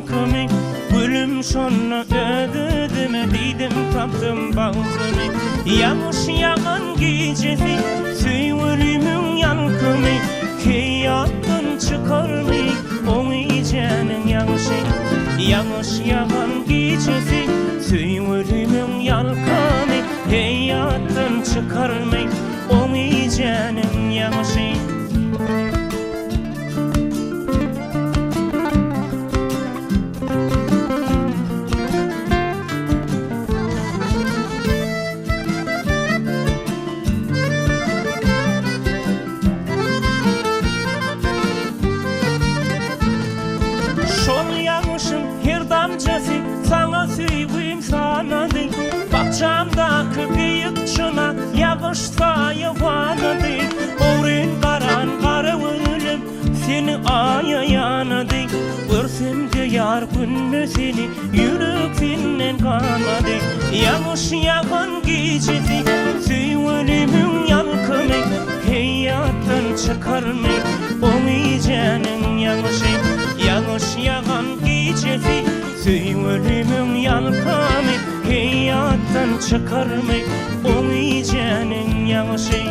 yalkımı Gülüm şonna ödüdüme Diydim taptım bağzını Yağış yağan gecesi Süy ölümün yalkımı Heyatın çıkar mı O iyicenin yağışı Yağış yağan gecesi Süy ölümün yalkımı Heyatın çıkar mı O iyicenin yağışı Şol yağışın her damcası sana süyüm sanadı Bahçamdaki büyük çına yağışsa yavanadı Oğrun karan kara ölüm seni aya yanadı Görsem de yar günlü seni yüreğinden kanadı Yağış yağan gecesi süy ölümün yalkımı Hayattan çıkar mı o iyicenin yağışı Yağış yağan gecesi Süy ölümün yalkımı Hayattan çıkar mı O iyicenin yağışı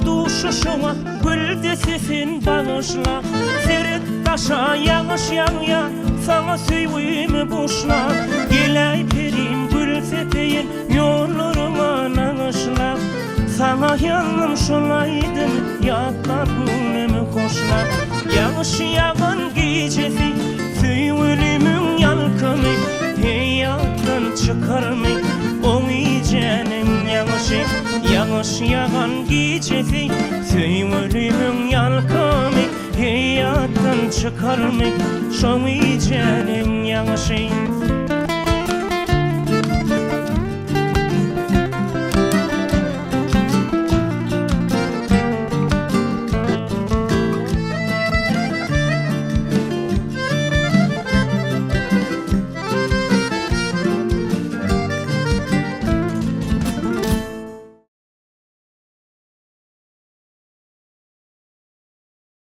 Duşuşuma gül desesin bağışla Seret taşa yağış yağya Sana süyümü boşla Geley perim gül sepeyin Yollarıma nağışla Sana yanım şolaydım Yatta günümü hoşla Yağış yağan gecesi Süy ölümün yalkımı Hayattan çıkar mı O iyicenin yağışı Yağış yağan gecesi Süy ölümün yalkımı Hayattan çıkar mı Şu iyicenin yağışı